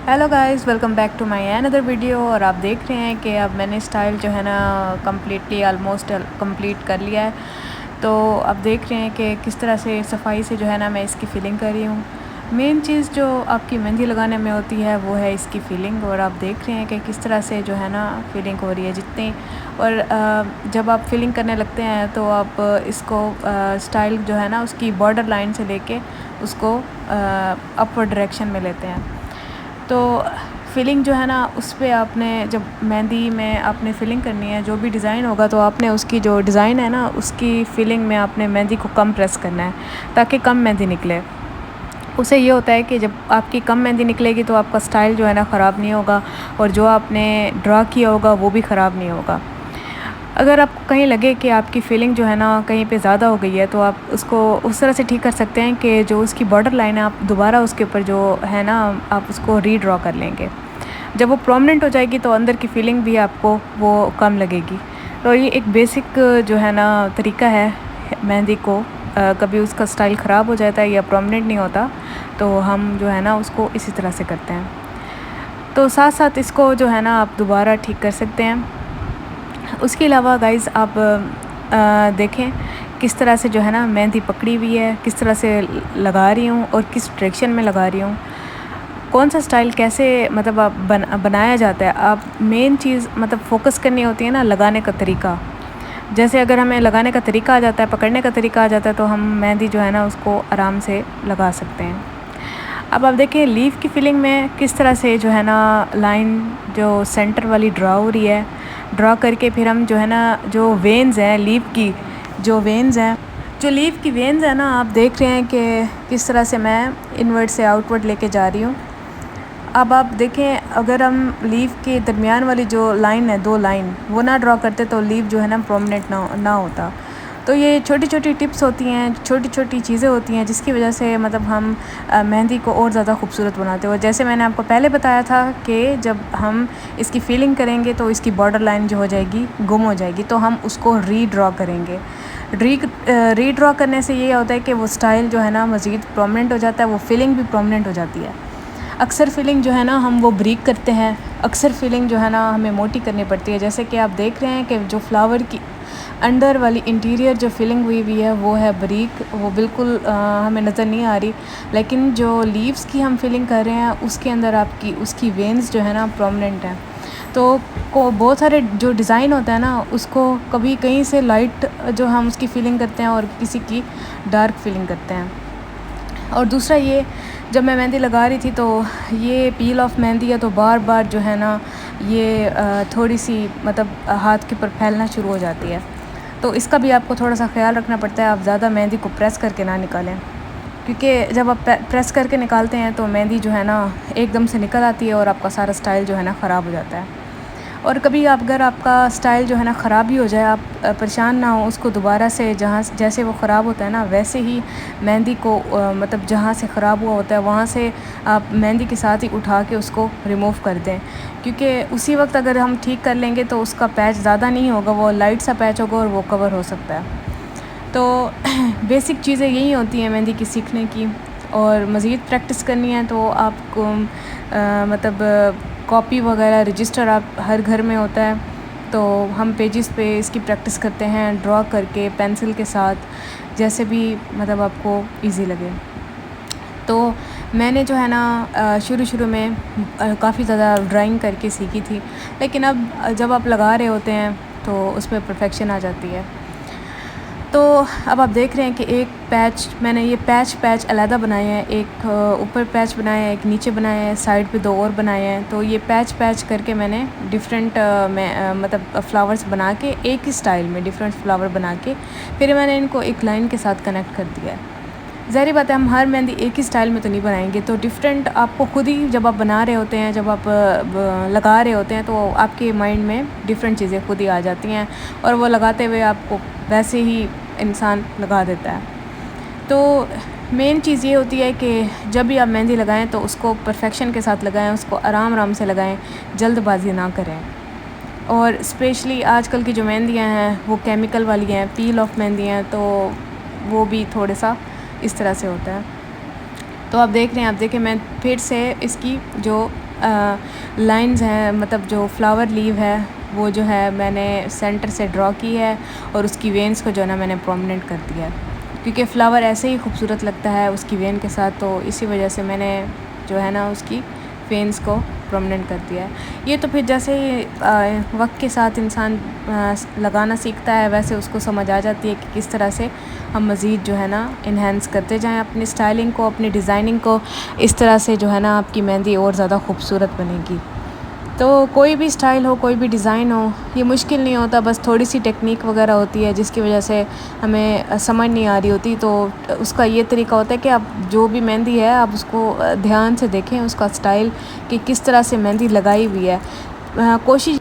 Hello guys, welcome back to my another video. और आप देख रहे हैं कि अब मैंने स्टाइल जो है ना कम्प्लीटली ऑलमोस्ट कंप्लीट कर लिया है। तो अब देख रहे हैं कि किस तरह से सफाई से जो है ना मैं इसकी फिलिंग कर रही हूँ। मेन चीज़ जो आपकी मेहंदी लगाने में होती है वो है इसकी फ़िलिंग। और आप देख रहे हैं कि किस तरह से जो है ना फ़िलिंग हो रही है जितनी। और जब आप फिलिंग करने लगते हैं तो आप इसको स्टाइल जो है ना उसकी बॉर्डर लाइन से लेके उसको अपवर्ड डायरेक्शन में लेते हैं। तो फिलिंग जो है ना उस पर आपने जब मेहंदी में आपने फिलिंग करनी है, जो भी डिज़ाइन होगा तो आपने उसकी जो डिज़ाइन है ना उसकी फिलिंग में आपने मेहंदी को कम प्रेस करना है ताकि कम मेहंदी निकले। उससे ये होता है कि जब आपकी कम मेहंदी निकलेगी तो आपका स्टाइल जो है ना ख़राब नहीं होगा और जो आपने ड्रा किया होगा वो भी ख़राब नहीं होगा। अगर आपको कहीं लगे कि आपकी फीलिंग जो है ना कहीं पे ज़्यादा हो गई है तो आप उसको उस तरह से ठीक कर सकते हैं कि जो उसकी बॉर्डर लाइन है आप दोबारा उसके ऊपर जो है ना आप उसको रीड्रॉ कर लेंगे। जब वो प्रोमिनेंट हो जाएगी तो अंदर की फीलिंग भी आपको वो कम लगेगी। तो ये एक बेसिक जो है ना तरीका है मेहंदी को कभी उसका स्टाइल ख़राब हो जाता है या प्रोमिनेंट नहीं होता तो हम जो है ना उसको इसी तरह से करते हैं। तो साथ साथ इसको जो है ना आप दोबारा ठीक कर सकते हैं। उसके अलावा गाइज़ आप देखें किस तरह से जो है ना मेहंदी पकड़ी हुई है, किस तरह से लगा रही हूँ और किस डायरेक्शन में लगा रही हूँ, कौन सा स्टाइल कैसे मतलब आप बनाया जाता है। आप मेन चीज़ मतलब फ़ोकस करनी होती है ना लगाने का तरीका। जैसे अगर हमें लगाने का तरीका आ जाता है, पकड़ने का तरीका आ जाता है तो हम मेहंदी जो है ना उसको आराम से लगा सकते हैं। अब आप देखें लीफ की फिलिंग में किस तरह से जो है ना लाइन जो सेंटर वाली ड्रा हो रही है, ड्रा करके फिर हम जो है ना जो वेन्स हैं लीफ की, जो वेन्स हैं, जो लीफ की वेन्स हैं ना आप देख रहे हैं कि किस तरह से मैं इनवर्ड से आउटवर्ड लेके जा रही हूँ। अब आप देखें अगर हम लीफ के दरमियान वाली जो लाइन है, दो लाइन वो ना ड्रा करते तो लीफ जो है ना प्रोमिनेंट ना होता। तो ये छोटी छोटी टिप्स होती हैं, छोटी छोटी चीज़ें होती हैं जिसकी वजह से मतलब हम मेहंदी को और ज़्यादा खूबसूरत बनाते हैं। और जैसे मैंने आपको पहले बताया था कि जब हम इसकी फीलिंग करेंगे तो इसकी बॉर्डर लाइन जो हो जाएगी गुम हो जाएगी तो हम उसको रीड्रॉ करेंगे। रीड्रॉ करने से ये होता है कि वो स्टाइल जो है ना मज़ीद प्रोमिनेंट हो जाता है, वो फीलिंग भी प्रोमिनेंट हो जाती है। अक्सर फीलिंग जो है ना हम वो ब्रीक करते हैं, अक्सर फीलिंग जो है ना हमें मोटी करनी पड़ती है। जैसे कि आप देख रहे हैं कि जो फ्लावर की अंदर वाली इंटीरियर जो फीलिंग हुई है वो है बरीक, वो बिल्कुल हमें नज़र नहीं आ रही। लेकिन जो लीव्स की हम फीलिंग कर रहे हैं उसके अंदर आपकी उसकी वेन्स जो है ना प्रोमिनेंट हैं। तो को बहुत सारे जो डिज़ाइन होता है ना उसको कभी कहीं से लाइट जो हम उसकी फ़ीलिंग करते हैं और किसी की डार्क फीलिंग करते हैं। और दूसरा ये जब मैं मेहंदी लगा रही थी तो ये पील ऑफ मेहंदी है तो बार बार जो है ना ये थोड़ी सी मतलब हाथ के ऊपर फैलना शुरू हो जाती है। तो इसका भी आपको थोड़ा सा ख्याल रखना पड़ता है, आप ज़्यादा मेहंदी को प्रेस करके ना निकालें, क्योंकि जब आप प्रेस करके निकालते हैं तो मेहंदी जो है ना एकदम से निकल आती है और आपका सारा स्टाइल जो है ना ख़राब हो जाता है। और कभी आप अगर आपका स्टाइल जो है ना ख़राब भी हो जाए आप परेशान ना हो, उसको दोबारा से जहाँ जैसे वो ख़राब होता है ना वैसे ही मेहंदी को मतलब जहाँ से ख़राब हुआ होता है वहाँ से आप मेहंदी के साथ ही उठा के उसको रिमूव कर दें, क्योंकि उसी वक्त अगर हम ठीक कर लेंगे तो उसका पैच ज़्यादा नहीं होगा, वो लाइट सा पैच होगा और वो कवर हो सकता है। तो बेसिक चीज़ें यही होती हैं मेहंदी की सीखने की। और मज़ीद प्रैक्टिस करनी है तो आपको मतलब कॉपी वगैरह रजिस्टर आप हर घर में होता है तो हम पेजेस पे इसकी प्रैक्टिस करते हैं ड्रॉ करके पेंसिल के साथ, जैसे भी मतलब आपको इजी लगे। तो मैंने जो है ना शुरू में काफ़ी ज़्यादा ड्राइंग करके सीखी थी, लेकिन अब जब आप लगा रहे होते हैं तो उसमें परफेक्शन आ जाती है। तो अब आप देख रहे हैं कि एक पैच मैंने ये पैच अलहदा बनाए हैं, एक ऊपर पैच बनाया है, एक नीचे बनाया है, साइड पे दो और बनाए हैं। तो ये पैच करके मैंने डिफरेंट मतलब फ्लावर्स बना के एक ही स्टाइल में डिफरेंट फ्लावर बना के फिर मैंने इनको एक लाइन के साथ कनेक्ट कर दिया है। ज़ाहिर बात है हम हर मेहंदी एक ही स्टाइल में तो नहीं बनाएंगे, तो डिफरेंट आपको खुद ही जब आप बना रहे होते हैं, जब आप लगा रहे होते हैं तो आपके माइंड में डिफरेंट चीज़ें खुद ही आ जाती हैं और वो लगाते हुए आपको वैसे ही इंसान लगा देता है। तो मेन चीज़ ये होती है कि जब भी आप मेहंदी लगाएं तो उसको परफेक्शन के साथ लगाएं, उसको आराम से लगाएं, जल्दबाजी ना करें। और स्पेशली आजकल की जो मेहंदियाँ हैं वो केमिकल वाली हैं, पील ऑफ मेहंदी हैं, तो वो भी थोड़ा सा इस तरह से होता है। तो आप देख रहे हैं, आप देखें मैं फिर से इसकी जो लाइंस हैं, मतलब जो फ्लावर लीव है वो जो है मैंने सेंटर से ड्रॉ की है और उसकी वेन्स को जो है ना मैंने प्रोमिनेंट कर दिया है, क्योंकि फ़्लावर ऐसे ही खूबसूरत लगता है उसकी वेन के साथ। तो इसी वजह से मैंने जो है ना उसकी वेन्स को प्रोमिनेंट कर दिया है। ये तो फिर जैसे ही वक्त के साथ इंसान लगाना सीखता है, वैसे उसको समझ आ जाती है कि किस तरह से हम मज़ीद जो है ना इन्हेंस करते जाएं अपनी स्टाइलिंग को, अपनी डिज़ाइनिंग को। इस तरह से जो है ना आपकी मेहंदी और ज़्यादा खूबसूरत बनेगी। तो कोई भी स्टाइल हो, कोई भी डिज़ाइन हो, ये मुश्किल नहीं होता, बस थोड़ी सी टेक्निक वगैरह होती है जिसकी वजह से हमें समझ नहीं आ रही होती। तो उसका ये तरीका होता है कि आप जो भी मेहंदी है आप उसको ध्यान से देखें, उसका स्टाइल कि किस तरह से मेहंदी लगाई हुई है। कोशिश